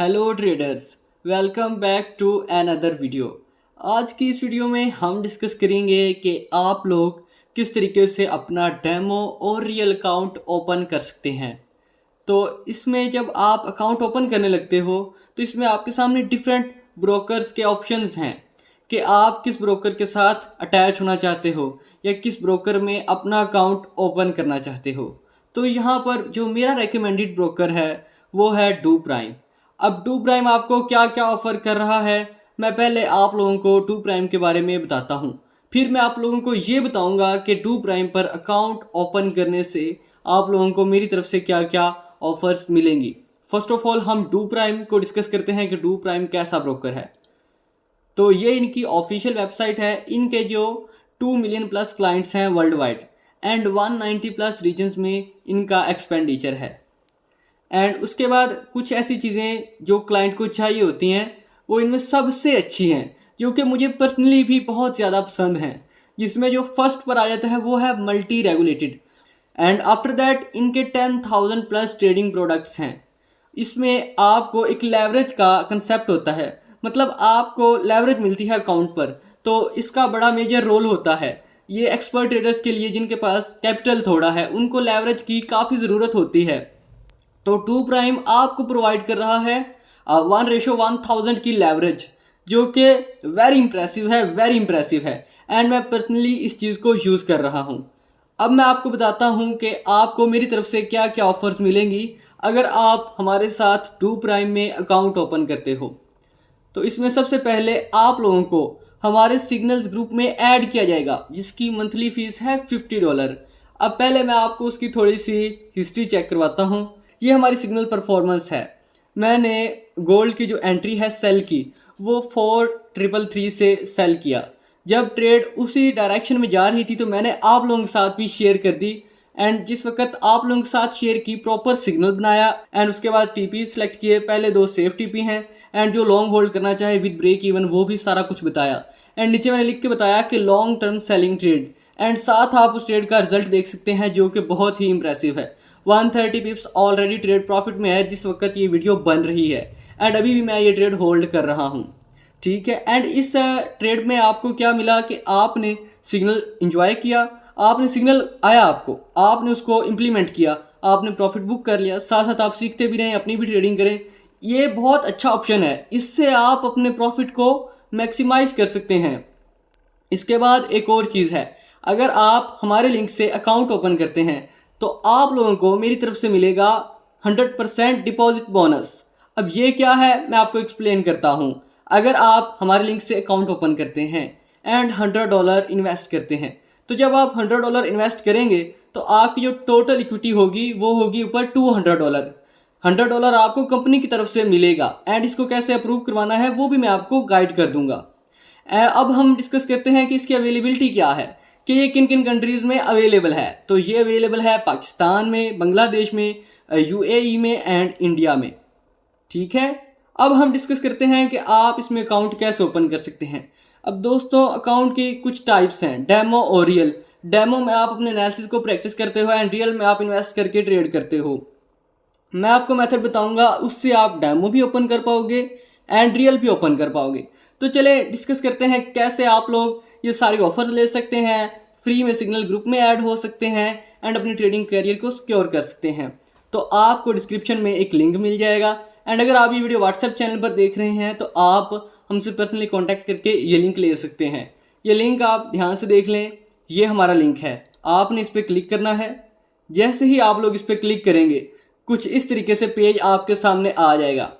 Hello traders, welcome back to another video. आज की इस वीडियो में हम डिस्कस करेंगे कि आप लोग किस तरीके से अपना डेमो और रियल अकाउंट ओपन कर सकते हैं। तो इसमें जब आप अकाउंट ओपन करने लगते हो तो इसमें आपके सामने डिफरेंट ब्रोकर्स के ऑप्शंस हैं कि आप किस ब्रोकर के साथ अटैच होना चाहते हो या किस ब्रोकर में अपना अकाउंट ओपन करना चाहते हो। तो यहाँ पर जो मेरा रेकमेंडेड ब्रोकर है वो है डू प्राइम। अब डू प्राइम आपको क्या क्या ऑफ़र कर रहा है, मैं पहले आप लोगों को डू प्राइम के बारे में बताता हूँ। फिर मैं आप लोगों को ये बताऊँगा कि डू प्राइम पर अकाउंट ओपन करने से आप लोगों को मेरी तरफ से क्या क्या ऑफ़र्स मिलेंगी। फर्स्ट ऑफ ऑल हम डू प्राइम को डिस्कस करते हैं कि डू प्राइम कैसा ब्रोकर है। तो ये इनकी ऑफिशियल वेबसाइट है। इनके जो 2 मिलियन प्लस क्लाइंट्स हैं world wide and 190 plus regions में इनका एक्सपेंडिचर है। एंड उसके बाद कुछ ऐसी चीज़ें जो क्लाइंट को चाहिए होती हैं वो इनमें सबसे अच्छी हैं, जो कि मुझे पर्सनली भी बहुत ज़्यादा पसंद हैं। जिसमें जो फर्स्ट पर आ जाता है वो है multi regulated and after that इनके 10,000 प्लस ट्रेडिंग प्रोडक्ट्स हैं। इसमें आपको एक लेवरेज का कंसेप्ट होता है, मतलब आपको लेवरेज मिलती है अकाउंट पर, तो इसका बड़ा मेजर रोल होता है। ये एक्सपर्ट ट्रेडर्स के लिए जिनके पास कैपिटल थोड़ा है उनको लेवरेज की काफ़ी ज़रूरत होती है। तो डू प्राइम आपको प्रोवाइड कर रहा है 1:1000 की लेवरेज, जो कि वेरी इंप्रेसिव है एंड मैं पर्सनली इस चीज़ को यूज़ कर रहा हूँ। अब मैं आपको बताता हूँ कि आपको मेरी तरफ से क्या क्या ऑफ़र्स मिलेंगी अगर आप हमारे साथ डू प्राइम में अकाउंट ओपन करते हो। तो इसमें सबसे पहले आप लोगों को हमारे सिग्नल्स ग्रुप में ऐड किया जाएगा, जिसकी मंथली फ़ीस है $50। अब पहले मैं आपको उसकी थोड़ी सी हिस्ट्री चेक करवाता हूँ। ये हमारी सिग्नल परफॉर्मेंस है। मैंने गोल्ड की जो एंट्री है सेल की वो 4333 से सेल किया। जब ट्रेड उसी डायरेक्शन में जा रही थी तो मैंने आप लोगों के साथ भी शेयर कर दी एंड जिस वक्त आप लोगों के साथ शेयर की प्रॉपर सिग्नल बनाया एंड उसके बाद टीपी सेलेक्ट किए। पहले 2 सेफ टीपी हैं एंड जो लॉन्ग होल्ड करना चाहे विद ब्रेक इवन वो भी सारा कुछ बताया एंड नीचे मैंने लिख के बताया कि long term selling trade and साथ आप उस ट्रेड का रिजल्ट देख सकते हैं जो कि बहुत ही इंप्रेसिव है। 130 पिप्स ऑलरेडी ट्रेड प्रॉफिट में है जिस वक्त ये वीडियो बन रही है एंड अभी भी मैं ये ट्रेड होल्ड कर रहा हूँ, ठीक है। एंड इस ट्रेड में आपको क्या मिला कि आपने सिग्नल इंजॉय किया, आपने सिग्नल आया आपको, आपने उसको इम्प्लीमेंट किया, आपने प्रॉफिट बुक कर लिया, साथ साथ आप सीखते भी रहें, अपनी भी ट्रेडिंग करें। ये बहुत अच्छा ऑप्शन है, इससे आप अपने प्रॉफिट को मैक्सिमाइज कर सकते हैं। इसके बाद एक और चीज़ है, अगर आप हमारे लिंक से अकाउंट ओपन करते हैं तो आप लोगों को मेरी तरफ से मिलेगा 100% डिपॉजिट बोनस। अब ये क्या है मैं आपको एक्सप्लेन करता हूँ। अगर आप हमारे लिंक से अकाउंट ओपन करते हैं एंड $100 इन्वेस्ट करते हैं तो जब आप $100 इन्वेस्ट करेंगे तो आपकी जो टोटल इक्विटी होगी वो होगी ऊपर $200। $100 आपको कंपनी की तरफ से मिलेगा एंड इसको कैसे अप्रूव करवाना है वो भी मैं आपको गाइड कर दूंगा। अब हम डिस्कस करते हैं कि इसकी अवेलेबिलिटी क्या है, कि ये किन किन कंट्रीज़ में अवेलेबल है। तो ये अवेलेबल है पाकिस्तान में, बांग्लादेश में, यूएई में एंड इंडिया में, ठीक है। अब हम डिस्कस करते हैं कि आप इसमें अकाउंट कैसे ओपन कर सकते हैं। अब दोस्तों अकाउंट की कुछ टाइप्स हैं, डेमो और रियल। डेमो में आप अपने एनालिसिस को प्रैक्टिस करते हो एंड रियल में आप इन्वेस्ट करके ट्रेड करते हो। मैं आपको मेथड बताऊंगा, उससे आप डेमो भी ओपन कर पाओगे एंड रियल भी ओपन कर पाओगे। तो चले डिस्कस करते हैं कैसे आप लोग ये सारी ऑफर्स ले सकते हैं, फ्री में सिग्नल ग्रुप में ऐड हो सकते हैं एंड अपनी ट्रेडिंग करियर को सिक्योर कर सकते हैं। तो आपको डिस्क्रिप्शन में एक लिंक मिल जाएगा एंड अगर आप ये वीडियो व्हाट्सएप चैनल पर देख रहे हैं तो आप हमसे पर्सनली कांटेक्ट करके ये लिंक ले सकते हैं। ये लिंक आप ध्यान से देख लें, ये हमारा लिंक है, आपने इस पर क्लिक करना है। जैसे ही आप लोग इस पर क्लिक करेंगे कुछ इस तरीके से पेज आपके सामने आ जाएगा।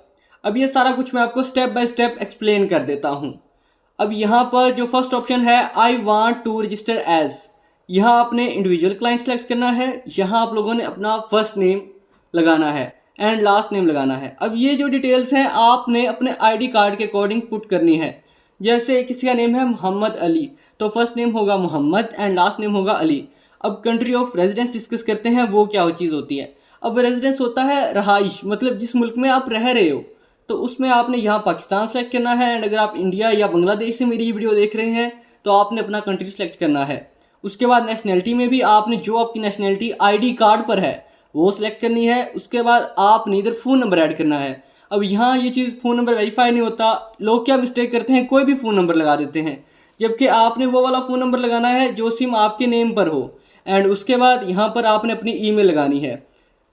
अब ये सारा कुछ मैं आपको स्टेप बाय स्टेप एक्सप्लेन कर देता हूँ। अब यहाँ पर जो फर्स्ट ऑप्शन है I want to register as, यहाँ आपने इंडिविजुअल क्लाइंट सेलेक्ट करना है। यहाँ आप लोगों ने अपना फर्स्ट नेम लगाना है एंड लास्ट नेम लगाना है। अब ये जो डिटेल्स हैं आपने अपने आईडी कार्ड के अकॉर्डिंग पुट करनी है। जैसे किसी का नेम है मोहम्मद अली तो फर्स्ट नेम होगा मोहम्मद एंड लास्ट नेम होगा अली। अब कंट्री ऑफ रेजिडेंस डिस्कस करते हैं, वो क्या चीज़ होती है। अब रेजिडेंस होता है रहाइश, मतलब जिस मुल्क में आप रह रहे हो, तो उसमें आपने यहाँ पाकिस्तान सेलेक्ट करना है एंड अगर आप इंडिया या बांग्लादेश से मेरी वीडियो देख रहे हैं तो आपने अपना कंट्री सेलेक्ट करना है। उसके बाद नेशनैलिटी में भी आपने जो आपकी नेशनैलिटी आईडी कार्ड पर है वो सिलेक्ट करनी है। उसके बाद आपने इधर फ़ोन नंबर ऐड करना है। अब यहाँ ये चीज़ फ़ोन नंबर वेरीफाई नहीं होता, लोग क्या मिस्टेक करते हैं, कोई भी फ़ोन नंबर लगा देते हैं, जबकि आपने वो वाला फ़ोन नंबर लगाना है जो सिम आपके नेम पर हो। एंड उसके बाद यहाँ पर आपने अपनी ईमेल लगानी है।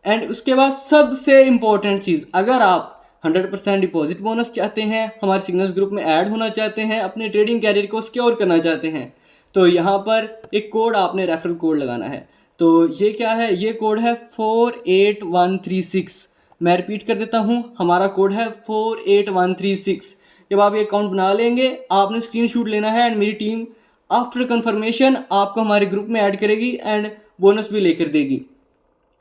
एंड उसके बाद सबसे इम्पोर्टेंट चीज़, अगर आप 100% डिपॉजिट बोनस चाहते हैं, हमारे सिग्नल्स ग्रुप में ऐड होना चाहते हैं, अपने ट्रेडिंग कैरियर को सिक्योर करना चाहते हैं, तो यहाँ पर एक कोड आपने रेफरल कोड लगाना है। तो ये क्या है, ये कोड है 48136। मैं रिपीट कर देता हूँ, हमारा कोड है 48136। जब आप ये अकाउंट बना लेंगे, आपने स्क्रीनशॉट लेना है एंड मेरी टीम आफ्टर कंफर्मेशन आपको हमारे ग्रुप में ऐड करेगी एंड बोनस भी लेकर देगी।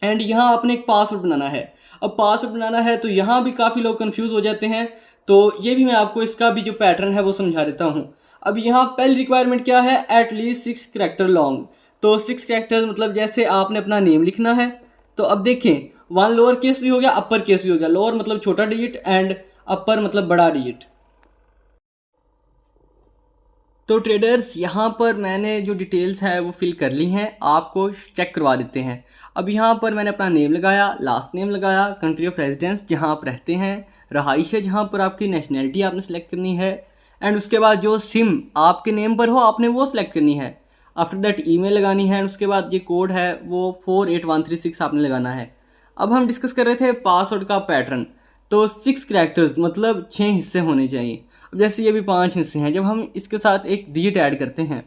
एंड यहाँ आपने एक पासवर्ड बनाना है। अब पासवर्ड बनाना है तो यहाँ भी काफ़ी लोग कंफ्यूज हो जाते हैं, तो ये भी मैं आपको इसका भी जो पैटर्न है वो समझा देता हूँ। अब यहाँ पहली रिक्वायरमेंट क्या है, एटलीस्ट 6 करैक्टर लॉन्ग। तो 6 करैक्टर्स मतलब जैसे आपने अपना नेम लिखना है, तो अब देखें 1 लोअर केस भी हो गया, अपर केस भी हो गया। लोअर मतलब छोटा डिजिट एंड अपर मतलब बड़ा डिजिट। तो ट्रेडर्स यहाँ पर मैंने जो डिटेल्स है वो फिल कर ली हैं, आपको चेक करवा देते हैं। अब यहाँ पर मैंने अपना नेम लगाया, लास्ट नेम लगाया, कंट्री ऑफ रेजिडेंस जहाँ आप रहते हैं, रहाइश है जहाँ पर आपकी नेशनैलिटी आपने सेलेक्ट करनी है, एंड उसके बाद जो सिम आपके नेम पर हो आपने वो सिलेक्ट करनी है। आफ्टर दैट ईमेल लगानी है, एंड उसके बाद ये कोड है वो 48136 आपने लगाना है। अब हम डिस्कस कर रहे थे पासवर्ड का पैटर्न। तो 6 करैक्टर्स मतलब 6 हिस्से होने चाहिए। अब जैसे ये भी 5 हिस्से हैं, जब हम इसके साथ एक डिजिट ऐड करते हैं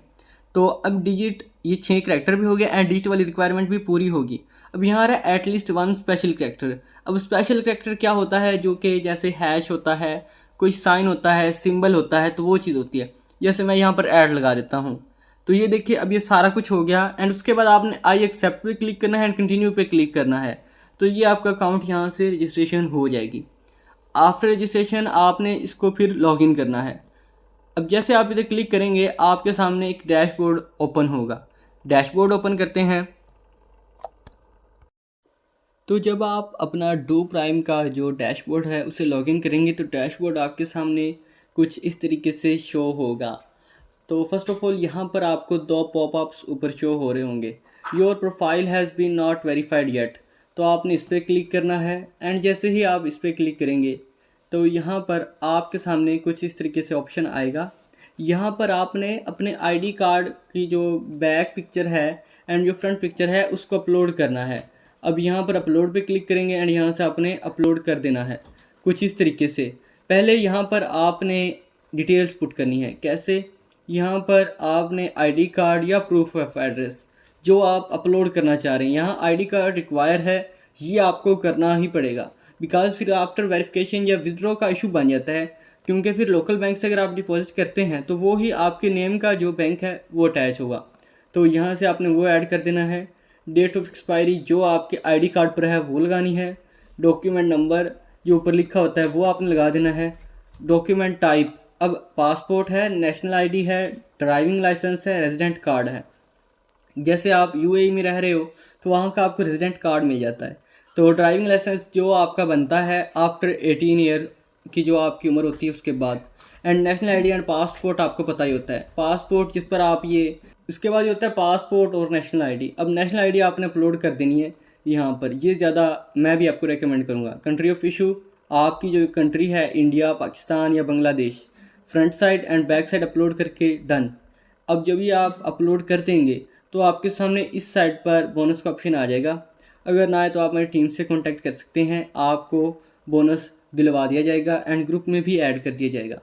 तो अब डिजिट ये 6 करैक्टर भी हो गया एंड डिजिट वाली रिक्वायरमेंट भी पूरी होगी। अब यहाँ आ रहा है एटलीस्ट 1 स्पेशल करैक्टर। अब स्पेशल करैक्टर क्या होता है, जो कि जैसे हैश होता है, कोई साइन होता है, सिंबल होता है, तो वो चीज़ होती है। जैसे मैं यहाँ पर ऐड लगा देता हूँ, तो ये देखिए अब ये सारा कुछ हो गया। एंड उसके बाद आपने आई एक्सेप्ट पे क्लिक करना है एंड कंटिन्यू पे क्लिक करना है, तो ये आपका अकाउंट यहाँ से रजिस्ट्रेशन हो जाएगी। आफ्टर रजिस्ट्रेशन आपने इसको फिर लॉगिन करना है। अब जैसे आप इधर क्लिक करेंगे आपके सामने एक डैशबोर्ड ओपन होगा। डैशबोर्ड ओपन करते हैं, तो जब आप अपना डू प्राइम का जो डैशबोर्ड है उसे लॉगिन करेंगे तो डैशबोर्ड आपके सामने कुछ इस तरीके से शो होगा। तो फर्स्ट ऑफ ऑल यहाँ पर आपको 2 पॉपअप्स ऊपर शो हो रहे होंगे। Your profile has been not verified yet, तो आपने इस पर क्लिक करना है। एंड जैसे ही आप इस पर क्लिक करेंगे तो यहाँ पर आपके सामने कुछ इस तरीके से ऑप्शन आएगा। यहाँ पर आपने अपने आईडी कार्ड की जो बैक पिक्चर है एंड जो फ्रंट पिक्चर है उसको अपलोड करना है। अब यहाँ पर अपलोड पे क्लिक करेंगे एंड यहाँ से आपने अपलोड कर देना है कुछ इस तरीके से। पहले यहाँ पर आपने डिटेल्स पुट करनी है। कैसे, यहाँ पर आपने आईडी कार्ड या प्रूफ ऑफ एड्रेस जो आप अपलोड करना चाह रहे हैं, यहाँ आईडी कार्ड रिक्वायर है, ये आपको करना ही पड़ेगा। बिकॉज फिर आफ्टर वेरिफिकेशन या विड्रॉ का इशू बन जाता है, क्योंकि फिर लोकल बैंक से अगर आप डिपॉजिट करते हैं तो वो ही आपके नेम का जो बैंक है वो अटैच होगा। तो यहाँ से आपने वो ऐड कर देना है। डेट ऑफ एक्सपायरी जो आपके आईडी कार्ड पर है वो लगानी है। डॉक्यूमेंट नंबर जो ऊपर लिखा होता है वो आपने लगा देना है। डॉक्यूमेंट टाइप, अब पासपोर्ट है, नेशनल आईडी है, ड्राइविंग लाइसेंस है, रेजिडेंट कार्ड है। जैसे आप यूएई में रह रहे हो तो वहाँ का आपको रेजिडेंट कार्ड मिल जाता है। तो ड्राइविंग लाइसेंस जो आपका बनता है आफ्टर 18 ईयर की जो आपकी उम्र होती है उसके बाद। And national ID and passport आपको पता ही होता है, पासपोर्ट जिस पर आप ये, इसके बाद ये होता है पासपोर्ट और नेशनल आईडी। अब नेशनल आईडी आपने अपलोड कर देनी है यहाँ पर, ये ज़्यादा मैं भी आपको रेकमेंड करूँगा। कंट्री ऑफ इशू, आपकी जो कंट्री है इंडिया, पाकिस्तान या Bangladesh, front side and back side upload करके डन। अब जब ये आप अपलोड कर देंगे तो आपके सामने इस साइड पर बोनस का ऑप्शन आ जाएगा। अगर ना आए तो आप हमारी टीम से कांटेक्ट कर सकते हैं, आपको बोनस दिलवा दिया जाएगा एंड ग्रुप में भी ऐड कर दिया जाएगा।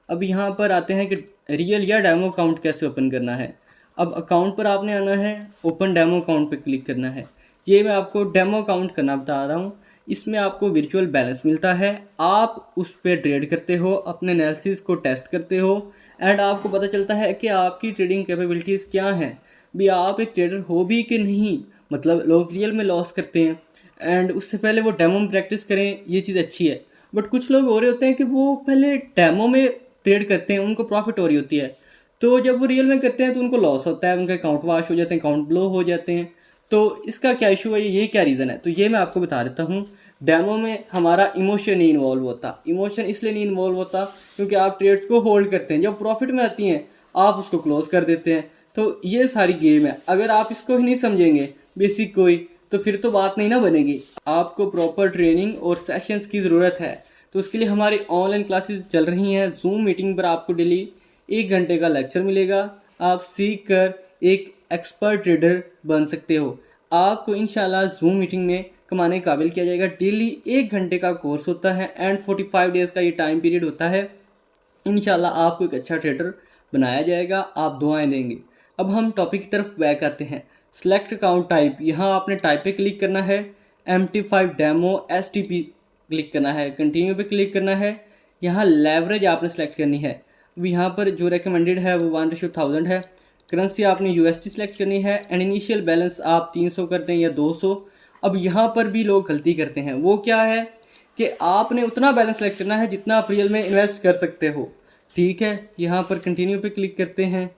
अब यहाँ पर आते हैं कि रियल या डेमो अकाउंट कैसे ओपन करना है। अब अकाउंट पर आपने आना है, ओपन डेमो अकाउंट पर क्लिक करना है। ये मैं आपको डेमो अकाउंट करना बता रहा हूँ। इसमें आपको वर्चुअल बैलेंस मिलता है, आप उस पर ट्रेड करते हो, अपने एनालिसिस को टेस्ट करते हो एंड आपको पता चलता है कि आपकी ट्रेडिंग कैपेबिलिटीज़ क्या हैं, भी आप एक ट्रेडर हो भी कि नहीं। मतलब लोग रियल में लॉस करते हैं एंड उससे पहले वो डेमो में प्रैक्टिस करें, ये चीज़ अच्छी है। बट कुछ लोग हो रहे होते हैं कि वो पहले डेमो में ट्रेड करते हैं, उनको प्रॉफिट हो रही होती है, तो जब वो रियल में करते हैं तो उनको लॉस होता है, उनके अकाउंट वाश हो जाते हैं, अकाउंट ब्लो हो जाते हैं। तो इसका क्या इशू है, ये क्या रीज़न है, तो ये मैं आपको बता देता हूँ। डेमो में हमारा इमोशन नहीं इन्वॉल्व होता। इमोशन इसलिए नहीं इन्वॉल्व होता क्योंकि आप ट्रेड्स को होल्ड करते हैं, जब प्रॉफिट में आती हैं आप उसको क्लोज कर देते हैं। तो ये सारी गेम है। अगर आप इसको ही नहीं समझेंगे बेसिक कोई, तो फिर तो बात नहीं ना बनेगी। आपको प्रॉपर ट्रेनिंग और सेशंस की ज़रूरत है। तो उसके लिए हमारी ऑनलाइन क्लासेस चल रही हैं। जूम मीटिंग पर आपको डेली 1 घंटे का लेक्चर मिलेगा। आप सीख कर एक एक्सपर्ट ट्रेडर बन सकते हो। आपको इंशाल्लाह जूम मीटिंग में कमाने के काबिल किया जाएगा। डेली 1 घंटे का कोर्स होता है एंड 45 डेज़ का ये टाइम पीरियड होता है। इंशाल्लाह आपको एक अच्छा ट्रेडर बनाया जाएगा। आप दुआएं देंगे। अब हम टॉपिक की तरफ बैक आते हैं। सेलेक्ट अकाउंट टाइप, यहाँ आपने टाइप पे क्लिक करना है। MT5 डेमो STP क्लिक करना है। कंटिन्यू पे क्लिक करना है। यहाँ लेवरेज आपने सेलेक्ट करनी है। अब यहाँ पर जो रिकमेंडेड है वो 1:1000 है। करेंसी आपने USD सेलेक्ट करनी है एंड इनिशियल बैलेंस आप 300 कर दें या 200। अब यहाँ पर भी लोग गलती करते हैं, वो क्या है कि आपने उतना बैलेंस सेलेक्ट करना है जितना आप रियल में इन्वेस्ट कर सकते हो। ठीक है, यहाँ पर कंटिन्यू पे क्लिक करते हैं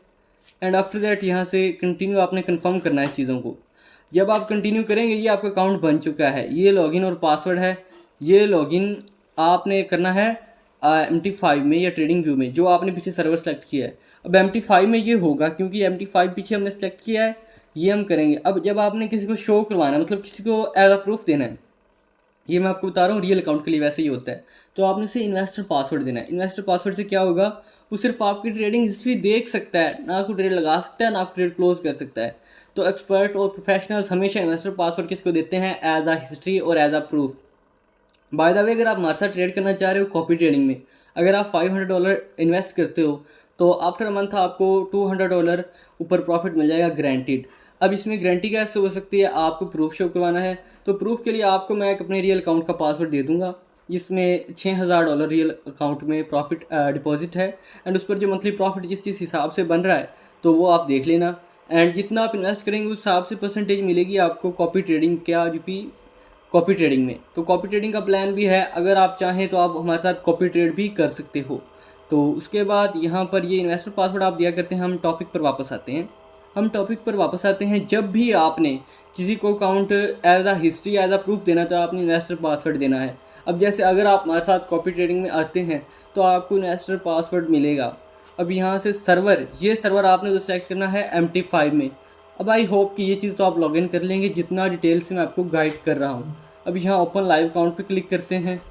एंड आफ्टर दैट यहाँ से कंटिन्यू आपने कंफर्म करना है चीज़ों को। जब आप कंटिन्यू करेंगे ये आपका अकाउंट बन चुका है। ये लॉगिन और पासवर्ड है। ये लॉगिन आपने करना है MT5 में या ट्रेडिंग व्यू में जो आपने पीछे सर्वर सेलेक्ट किया है। अब MT5 में ये होगा क्योंकि MT5 पीछे हमने सेलेक्ट किया है, ये हम करेंगे। अब जब आपने किसी को शो करवाना है, मतलब किसी को एज अ प्रूफ देना है, ये मैं आपको बता रहा हूँ रियल अकाउंट के लिए वैसे ही होता है, तो आपने उसे इन्वेस्टर पासवर्ड देना है। इन्वेस्टर पासवर्ड से क्या होगा, वो सिर्फ आपकी ट्रेडिंग हिस्ट्री देख सकता है, ना कोई ट्रेड लगा सकता है ना कोई ट्रेड क्लोज कर सकता है। तो एक्सपर्ट और प्रोफेशनल्स हमेशा इन्वेस्टर पासवर्ड किसको देते हैं, एज आ हिस्ट्री और as a proof. By the way, अगर आप हमारे साथ ट्रेड करना चाह रहे हो कॉपी ट्रेडिंग में, अगर आप $500 इन्वेस्ट करते हो तो आफ्टर अ मंथ आपको $200 ऊपर प्रॉफिट मिल जाएगा गारंटीड। अब इसमें गारंटी कैसे हो सकती है, आपको प्रूफ शो करवाना है। तो प्रूफ के लिए आपको मैं अपने रियल अकाउंट का पासवर्ड दे दूंगा। इसमें $6000 रियल अकाउंट में प्रॉफिट डिपॉजिट है एंड उस पर जो मंथली प्रॉफिट जिस हिसाब से बन रहा है तो वो आप देख लेना। एंड जितना आप इन्वेस्ट करेंगे उस हिसाब से परसेंटेज मिलेगी आपको कॉपी ट्रेडिंग क्या कॉपी ट्रेडिंग में। तो कॉपी ट्रेडिंग का प्लान भी है, अगर आप चाहें तो आप हमारे साथ कॉपी ट्रेड भी कर सकते हो। तो उसके बाद यहाँ पर ये इन्वेस्टर पासवर्ड आप दिया करते हैं। हम टॉपिक पर वापस आते हैं। जब भी आपने किसी को account as a history as a proof देना तो आपने इन्वेस्टर पासवर्ड देना है। अब जैसे अगर आप हमारे साथ कॉपी ट्रेडिंग में आते हैं तो आपको इन्वेस्टर पासवर्ड मिलेगा। अब यहाँ से ये सर्वर आपने तो सेलेक्ट करना है MT5 में। अब आई होप कि ये चीज़ तो आप लॉगिन कर लेंगे जितना डिटेल से मैं आपको गाइड कर रहा हूँ। अब यहाँ ओपन लाइव अकाउंट पे क्लिक करते हैं।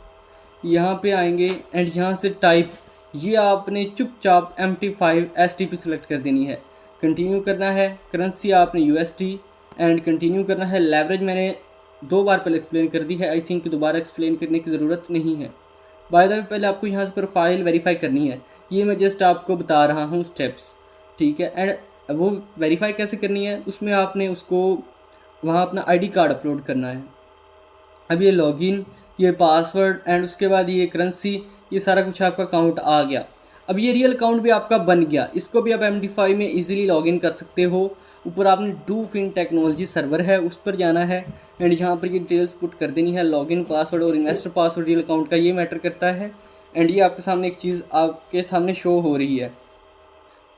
यहाँ पे आएंगे एंड यहाँ से टाइप, ये आपने चुपचाप MT5 STP सेलेक्ट कर देनी है। कंटिन्यू करना है। करेंसी आपने USD एंड कंटिन्यू करना है। लेवरेज मैंने 2 बार पहले एक्सप्लेन कर दी है, आई थिंक दोबारा एक्सप्लेन करने की ज़रूरत नहीं है। बाय द वे, पहले आपको यहाँ से प्रोफाइल वेरीफाई करनी है। ये मैं जस्ट आपको बता रहा हूँ स्टेप्स, ठीक है। एंड वो वेरीफाई कैसे करनी है, उसमें आपने उसको वहाँ अपना ID कार्ड अपलोड करना है। अब ये लॉगिन, ये पासवर्ड एंड उसके बाद ये करेंसी, ये सारा कुछ आपका अकाउंट आ गया। अब ये रियल अकाउंट भी आपका बन गया। इसको भी आप MT5 में इजीली लॉगिन कर सकते हो। ऊपर आपने डूफिन टेक्नोलॉजी सर्वर है उस पर जाना है एंड यहाँ पर ये डिटेल्स पुट कर देनी है। लॉगिन पासवर्ड और इन्वेस्टर पासवर्ड रियल अकाउंट का ये मैटर करता है। एंड ये आपके सामने एक चीज़ आपके सामने शो हो रही है।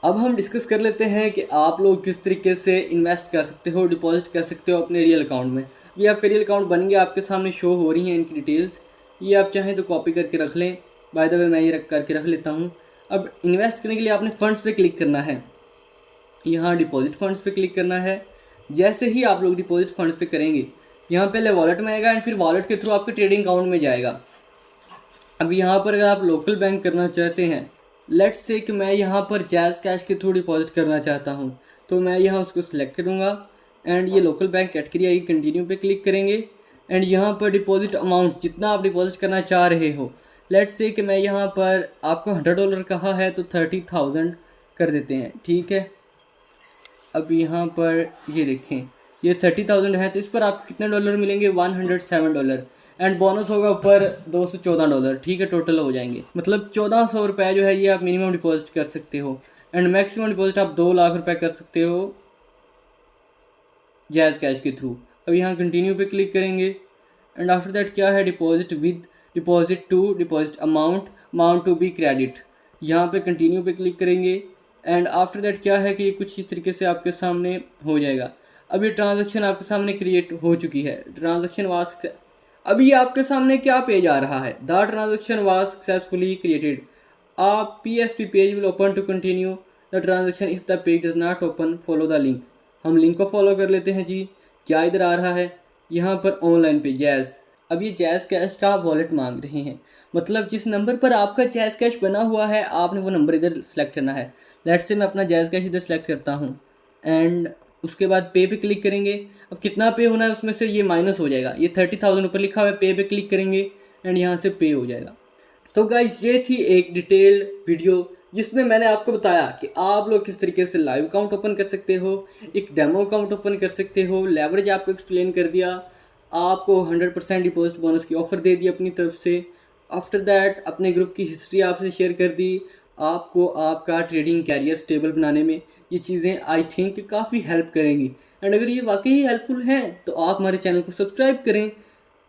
अब हम डिस्कस कर लेते हैं कि आप लोग किस तरीके से इन्वेस्ट कर सकते हो, डिपॉजिट कर सकते हो अपने रियल अकाउंट में। ये आपका रियल अकाउंट बन गया, आपके सामने शो हो रही हैं इनकी डिटेल्स। ये आप चाहें तो कॉपी करके रख लें। बाय द वे, मैं ये करके रख लेता हूँ। अब इन्वेस्ट करने के लिए आपने फंड्स पे क्लिक करना है। यहाँ डिपॉजिट फंड्स पे क्लिक करना है। जैसे ही आप लोग डिपॉजिट फंड्स पे करेंगे, यहाँ पहले वॉलेट में आएगा एंड फिर वॉलेट के थ्रू आपके ट्रेडिंग अकाउंट में जाएगा। अब यहाँ पर अगर आप लोकल बैंक करना चाहते हैं, लेट्स से कि मैं यहाँ पर जैज़ कैश के थ्रू डिपॉजिट करना चाहता हूँ, तो मैं यहाँ उसको सिलेक्ट करूँगा एंड ये लोकल बैंक कैटेगरी आएगी। कंटिन्यू पे क्लिक करेंगे एंड यहाँ पर डिपॉजिट अमाउंट जितना आप डिपॉजिट करना चाह रहे हो, लेट्स से कि मैं यहाँ पर आपको $100 कहा है तो 30,000 कर देते हैं, ठीक है। अब यहाँ पर ये देखें, ये 30,000 है तो इस पर आपको कितने डॉलर मिलेंगे, $107 एंड बोनस होगा ऊपर $214, ठीक है। टोटल हो जाएंगे, मतलब 1400 रुपये जो है ये आप मिनिमम डिपॉजिट कर सकते हो एंड मैक्सिमम डिपॉजिट आप 2 लाख रुपए कर सकते हो जैज़ कैश के थ्रू। अब यहाँ कंटिन्यू पे क्लिक करेंगे एंड आफ्टर दैट क्या है, deposit amount to be credit, यहाँ पे कंटिन्यू पे क्लिक करेंगे एंड आफ्टर दैट क्या है कि ये कुछ इस तरीके से आपके सामने हो जाएगा। अब ये ट्रांजैक्शन आपके सामने क्रिएट हो चुकी है। ट्रांजैक्शन वाज, अभी आपके सामने क्या पेज आ रहा है, the transaction was successfully created. आप PSP page will open to continue the transaction, if the page does not open follow the link. हम लिंक को फॉलो कर लेते हैं जी। क्या इधर आ रहा है, यहाँ पर ऑनलाइन पे जैज़, अब ये जैज़ कैश का वॉलेट मांग रहे हैं, मतलब जिस नंबर पर आपका जैज़ कैश बना हुआ है आपने वो नंबर इधर सेलेक्ट करना है। लेट्स से मैं अपना जैज़ कैश इधर सेलेक्ट करता हूँ एंड उसके बाद पे पे क्लिक करेंगे। अब कितना पे होना है उसमें से ये माइनस हो जाएगा, ये 30,000 ऊपर लिखा हुआ है, पे क्लिक करेंगे एंड यहाँ से पे हो जाएगा। तो गाइस ये थी एक डिटेल्ड वीडियो जिसमें मैंने आपको बताया कि आप लोग किस तरीके से लाइव अकाउंट ओपन कर सकते हो, एक डेमो अकाउंट ओपन कर सकते हो, लेवरेज आपको एक्सप्लेन कर दिया, आपको 100% डिपॉजिट बोनस की ऑफ़र दे दी अपनी तरफ से। आफ्टर दैट अपने ग्रुप की हिस्ट्री आपसे शेयर कर दी, आपको आपका ट्रेडिंग कैरियर स्टेबल बनाने में ये चीज़ें आई थिंक काफ़ी हेल्प करेंगी। एंड अगर ये वाकई हेल्पफुल हैं तो आप हमारे चैनल को सब्सक्राइब करें।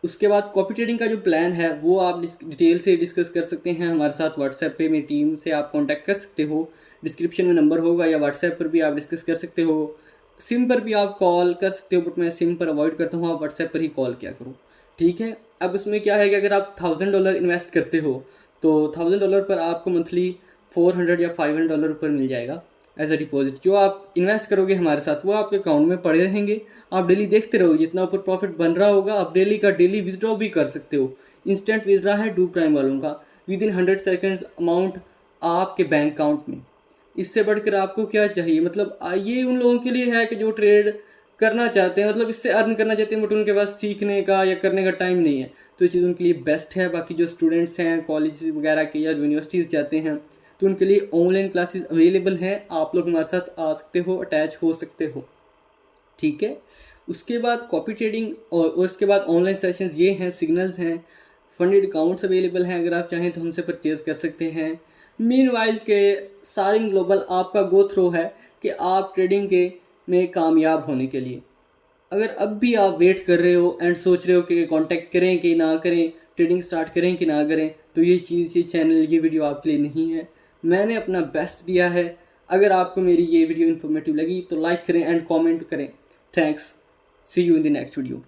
उसके बाद कॉपी ट्रेडिंग का जो प्लान है वो आप डिटेल से डिस्कस कर सकते हैं हमारे साथ व्हाट्सएप पे, मेरी टीम से आप कांटेक्ट कर सकते हो, डिस्क्रिप्शन में नंबर होगा, या व्हाट्सएप पर भी आप डिस्कस कर सकते हो। सिम पर भी आप कॉल कर सकते हो, बट मैं सिम पर अवॉइड करता हूँ, आप व्हाट्सएप पर ही कॉल किया करो, ठीक है। अब इसमें क्या है कि अगर आप $1000 इन्वेस्ट करते हो तो $1000 पर आपको मंथली $400 या $500 ऊपर मिल जाएगा एज अ डिपॉजिट। जो आप इन्वेस्ट करोगे हमारे साथ वो आपके अकाउंट में पड़े रहेंगे, आप डेली देखते रहोगे, जितना ऊपर प्रॉफिट बन रहा होगा आप डेली का डेली विथड्रॉ भी कर सकते हो। इंस्टेंट विथड्रॉ है डू प्राइम वालों का, विद इन 100 सेकेंड्स अमाउंट आपके बैंक अकाउंट में। इससे बढ़कर आपको क्या चाहिए, मतलब ये उन लोगों के लिए है कि जो ट्रेड करना चाहते हैं, मतलब इससे अर्न करना चाहते हैं, बट उनके पास सीखने का या करने का टाइम नहीं है, तो ये चीज़ उनके लिए बेस्ट है। बाकी जो स्टूडेंट्स हैं कॉलेज वगैरह के या यूनिवर्सिटीज़ जाते हैं तो उनके लिए ऑनलाइन क्लासेस अवेलेबल हैं, आप लोग हमारे साथ आ सकते हो, अटैच हो सकते हो, ठीक है। उसके बाद कॉपी ट्रेडिंग और उसके बाद ऑनलाइन सेशंस ये हैं, सिग्नल्स हैं, फंडेड अकाउंट्स अवेलेबल हैं, अगर आप चाहें तो हमसे परचेज़ कर सकते हैं। मीनवाइल के सारिन ग्लोबल आपका गो थ्रू है कि आप ट्रेडिंग के में कामयाब होने के लिए। अगर अब भी आप वेट कर रहे हो एंड सोच रहे हो कि कांटेक्ट करें कि ना करें, ट्रेडिंग स्टार्ट करें कि ना करें, तो ये चीज़, ये चैनल, ये वीडियो आपके लिए नहीं है। मैंने अपना बेस्ट दिया है। अगर आपको मेरी ये वीडियो इन्फॉर्मेटिव लगी तो लाइक करें एंड कमेंट करें। Thanks, see you in the next video.